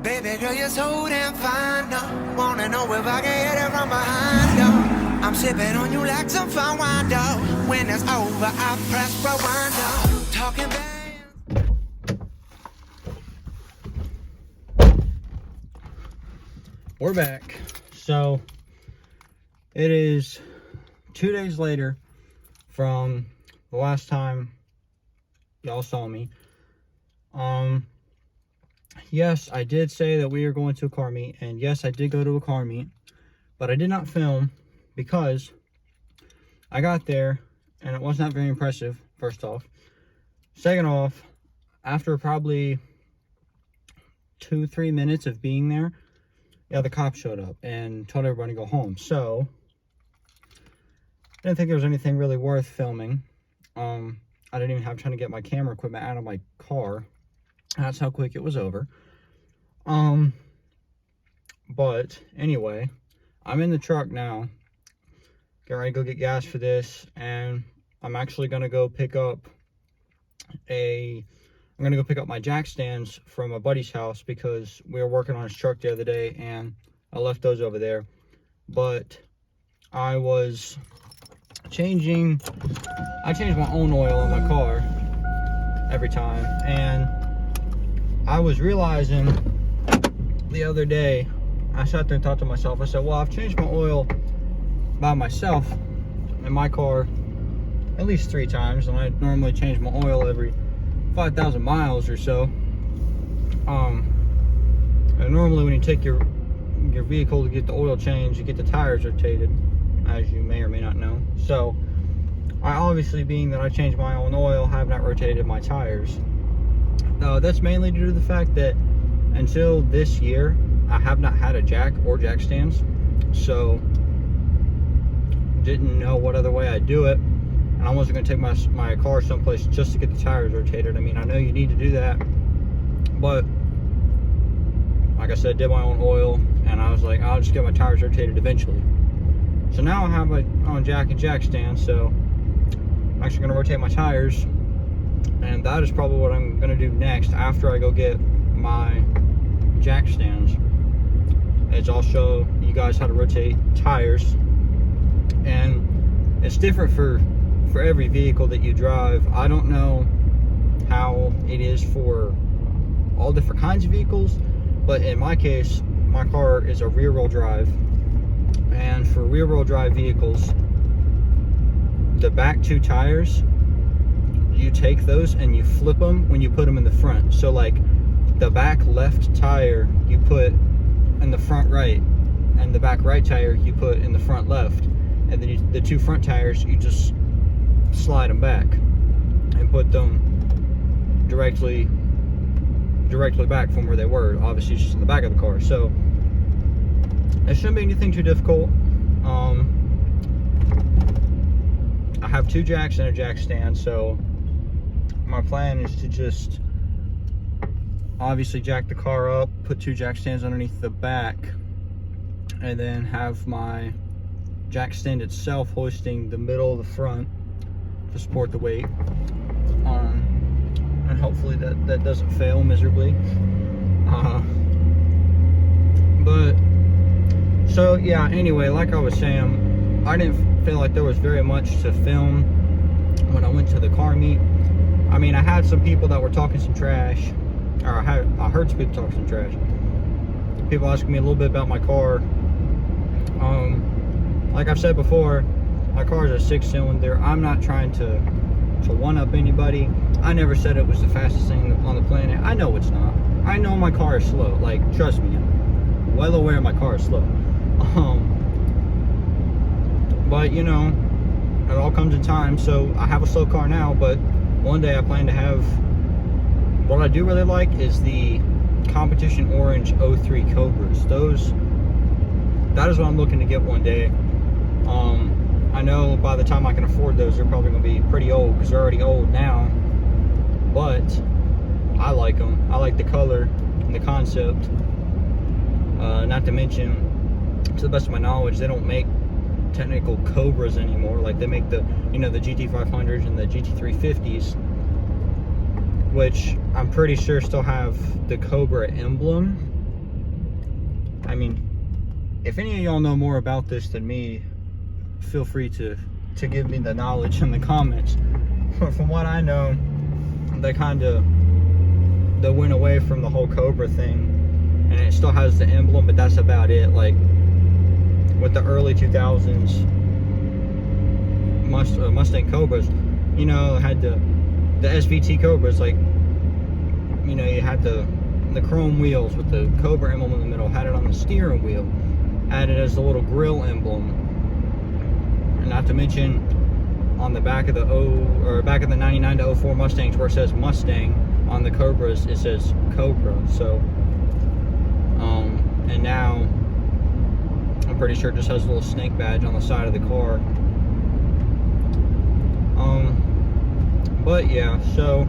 Baby girl, you're so damn fine, no. Wanna know if I can hit it from behind, no. I'm sipping on you like some fine wine, though. When it's over, I press rewind, no. Talking bad. We're back. So, it is 2 days later from the last time y'all saw me. Yes, I did say that we are going to a car meet, and yes, I did go to a car meet, but I did not film because I got there and it was not very impressive, first off. Second off, after probably 2-3 minutes of being there, yeah, the cops showed up and told everybody to go home. So, I didn't think there was anything really worth filming. I didn't even have time to get my camera equipment out of my car. That's how quick it was over. But anyway, I'm in the truck now. Getting ready to go get gas for this, and I'm actually gonna go pick up my jack stands from a buddy's house because we were working on his truck the other day and I left those over there. But I change my own oil in my car every time, and I was realizing the other day, I sat there and thought to myself, I said, well, I've changed my oil by myself in my car at least 3 times, and I normally change my oil every 5,000 miles or so. And normally when you take your vehicle to get the oil changed, you get the tires rotated, as you may or may not know. So, I obviously, being that I changed my own oil, have not rotated my tires. That's mainly due to the fact that until this year, I have not had a jack or jack stands, so didn't know what other way I'd do it, and I wasn't going to take my car someplace just to get the tires rotated. I mean, I know you need to do that, but like I said, did my own oil, and I was like, I'll just get my tires rotated eventually. So now I have my own jack and jack stand, so I'm actually going to rotate my tires. And that is probably what I'm going to do next after I go get my jack stands. Is I'll show you guys how to rotate tires. And it's different for every vehicle that you drive. I don't know how it is for all different kinds of vehicles, but in my case, my car is a rear-wheel drive. And for rear-wheel drive vehicles, the back 2 tires, you take those and you flip them when you put them in the front. So like the back left tire you put in the front right, and the back right tire you put in the front left, and then the 2 front tires you just slide them back and put them directly back from where they were. Obviously it's just in the back of the car, so it shouldn't be anything too difficult. I have 2 jacks and a jack stand, so my plan is to just obviously jack the car up, put 2 jack stands underneath the back, and then have my jack stand itself hoisting the middle of the front to support the weight. And hopefully that doesn't fail miserably. But so yeah, anyway, like I was saying, I didn't feel like there was very much to film when I went to the car meet. I mean, I had some people that were talking some trash, or I heard some people talking some trash. People asking me a little bit about my car. Like I've said before, my car is a 6-cylinder. I'm not trying to one-up anybody. I never said it was the fastest thing on the planet. I know it's not. I know my car is slow. Like, trust me, I'm well aware my car is slow. But you know, it all comes in time. So I have a slow car now, but one day I plan to have, what I do really like is the Competition Orange 03 Cobras. That is what I'm looking to get one day. I know by the time I can afford those, they're probably going to be pretty old, because they're already old now, but I like them. I like the color and the concept. Not to mention, to the best of my knowledge, they don't make technical Cobras anymore. Like, they make the, you know, the GT500s and the GT350s. which I'm pretty sure still have the Cobra emblem. I mean, if any of y'all know more about this than me, feel free to give me the knowledge in the comments. But from what I know, they went away from the whole Cobra thing, and it still has the emblem, but that's about it. Like with the early 2000s Mustang Cobras, you know, had the SVT Cobras, like, you know, you had the chrome wheels with the Cobra emblem in the middle, had it on the steering wheel, had it as the little grill emblem, and not to mention on the back of the back of the 99 to 04 Mustangs, where it says Mustang, on the Cobras it says Cobra. So and now I'm pretty sure it just has a little snake badge on the side of the car. But yeah, so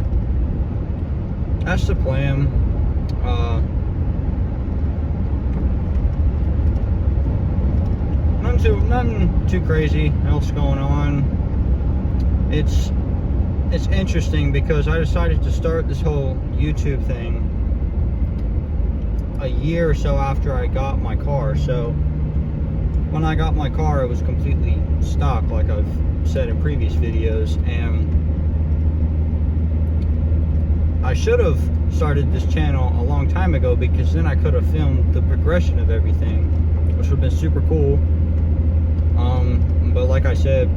that's the plan. Nothing too crazy else going on. It's interesting because I decided to start this whole YouTube thing a year or so after I got my car. So when I got my car, it was completely stock, like I've said in previous videos, and I should have started this channel a long time ago, because then I could have filmed the progression of everything, which would have been super cool. But like I said,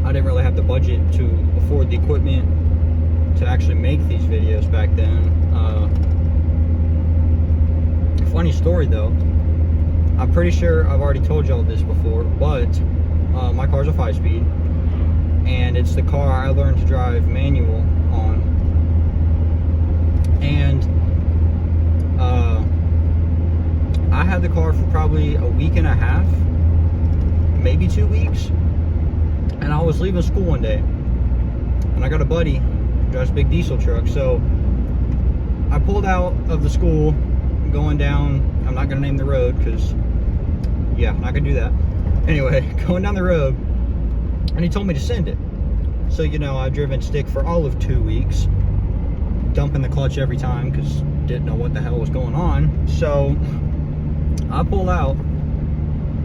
I didn't really have the budget to afford the equipment to actually make these videos back then. Funny story though, I'm pretty sure I've already told y'all this before, but my car's a 5-speed, and it's the car I learned to drive manual on. And I had the car for probably a week and a half, maybe 2 weeks, and I was leaving school one day, and I got a buddy who drives a big diesel truck. So I pulled out of the school, going down, I'm not gonna name the road because, yeah, I'm not gonna do that. Anyway, going down the road, and he told me to send it. So, you know, I've driven stick for all of 2 weeks, dumping the clutch every time because didn't know what the hell was going on. So I pull out.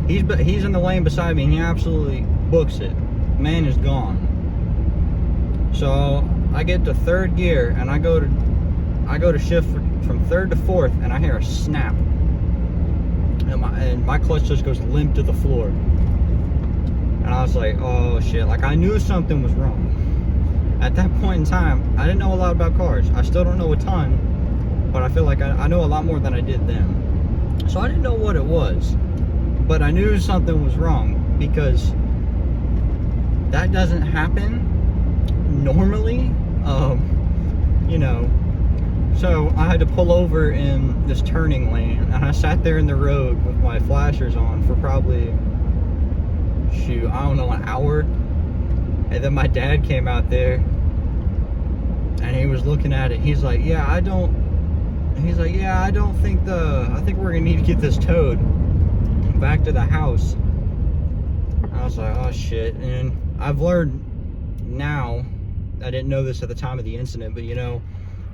He's in the lane beside me, and he absolutely books it. Man is gone. So I get to third gear, and I go to shift from third to fourth, and I hear a snap, and my clutch just goes limp to the floor. And I was like, oh shit, like I knew something was wrong. At that point in time, I didn't know a lot about cars. I still don't know a ton, but I feel like I know a lot more than I did then. So I didn't know what it was, but I knew something was wrong, because that doesn't happen normally, you know. So I had to pull over in this turning lane, and I sat there in the road with my flashers on for probably, shoot, I don't know, an hour. And then my dad came out there, and he was looking at it. He's like, yeah, I think we're gonna need to get this towed back to the house. And I was like, oh shit. And I've learned now, I didn't know this at the time of the incident, but you know,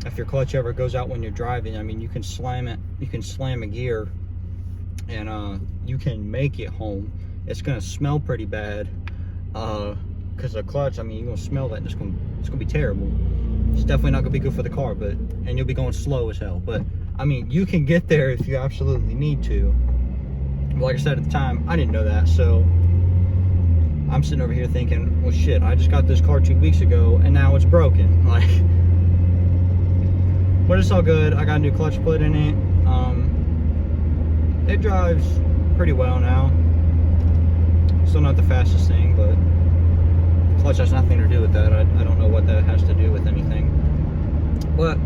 if your clutch ever goes out when you're driving, I mean, you can slam it, you can slam a gear, and you can make it home. It's gonna smell pretty bad, because the clutch, I mean, you're gonna smell that, and it's gonna be terrible. It's definitely not gonna be good for the car, and you'll be going slow as hell. But I mean, you can get there if you absolutely need to. But like I said at the time, I didn't know that, so I'm sitting over here thinking, well shit, I just got this car 2 weeks ago, and now it's broken. Like, but it's all good. I got a new clutch put in it. It drives pretty well now. Still not the fastest thing, but clutch has nothing to do with that. I don't know what that has to do with anything. But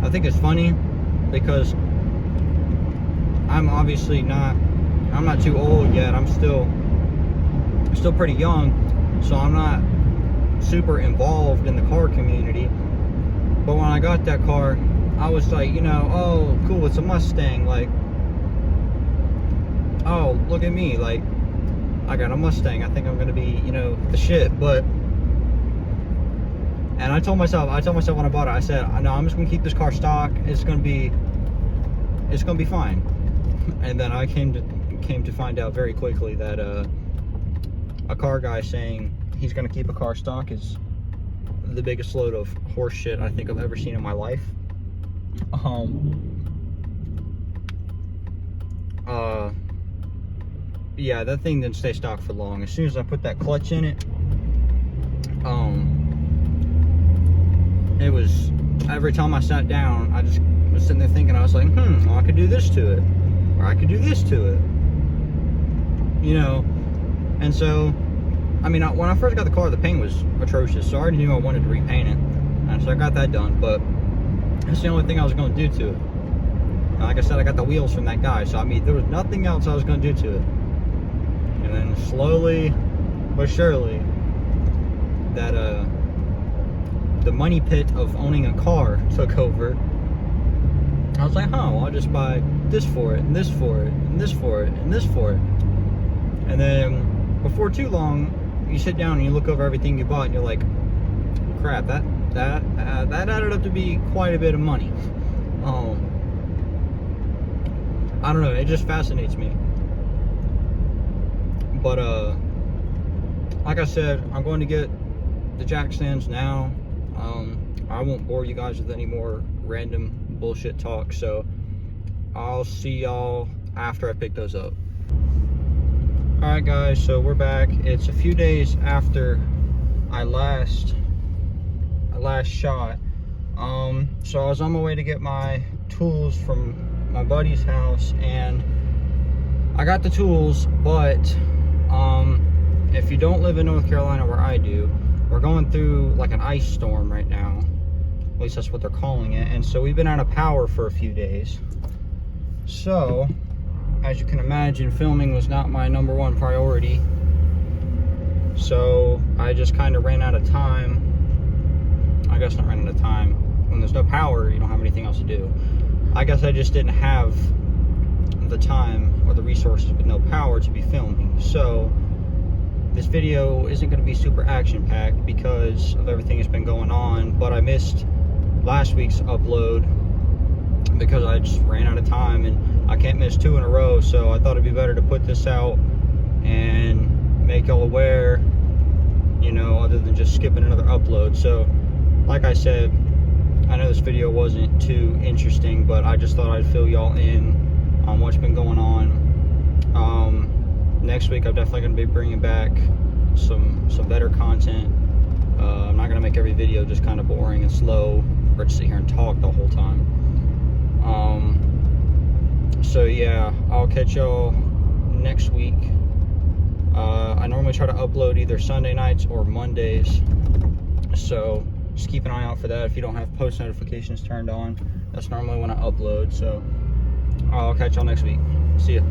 I think it's funny because I'm obviously I'm not too old yet. I'm still pretty young, so I'm not super involved in the car community. But when I got that car, I was like, you know, oh cool, it's a Mustang, like, oh look at me, like I got a Mustang, I think I'm gonna be, you know, the shit. But And I told myself when I bought it, I said, no, I'm just gonna keep this car stock. It's gonna be fine. And then I came to find out very quickly that a car guy saying he's gonna keep a car stock is the biggest load of horse shit I think I've ever seen in my life. Yeah, that thing didn't stay stock for long. As soon as I put that clutch in it, it was, every time I sat down, I just was sitting there thinking, I was like, well, I could do this to it, or I could do this to it, you know. And so, I mean, when I first got the car, the paint was atrocious, so I already knew I wanted to repaint it, and so I got that done. But that's the only thing I was going to do to it. And like I said, I got the wheels from that guy, so I mean, there was nothing else I was going to do to it. And then slowly but surely, that the money pit of owning a car took over. I was like, well, I'll just buy this for it, and this for it, and this for it, and this for it. And then before too long, you sit down and you look over everything you bought, and you're like, crap, that added up to be quite a bit of money. I don't know, it just fascinates me. But like I said, I'm going to get the jack stands now. I won't bore you guys with any more random bullshit talk, so I'll see y'all after I pick those up. Alright guys, so we're back. It's a few days after I last shot. So I was on my way to get my tools from my buddy's house, and I got the tools, but if you don't live in North Carolina where I do, we're going through like an ice storm right now. At least that's what they're calling it. And so we've been out of power for a few days. So, as you can imagine, filming was not my #1 priority. So I just kind of ran out of time. I guess not ran out of time. When there's no power, you don't have anything else to do. I guess I just didn't have the time or the resources with no power to be filming. So this video isn't going to be super action-packed because of everything that's been going on, but I missed last week's upload because I just ran out of time, and I can't miss 2 in a row, so I thought it'd be better to put this out and make y'all aware, you know, other than just skipping another upload. So like I said, I know this video wasn't too interesting, but I just thought I'd fill y'all in on what's been going on. Next week I'm definitely going to be bringing back some better content. I'm not going to make every video just kind of boring and slow, or just sit here and talk the whole time. So yeah, I'll catch y'all next week. I normally try to upload either Sunday nights or Mondays, so just keep an eye out for that. If you don't have post notifications turned on, that's normally when I upload. So I'll catch y'all next week. See ya.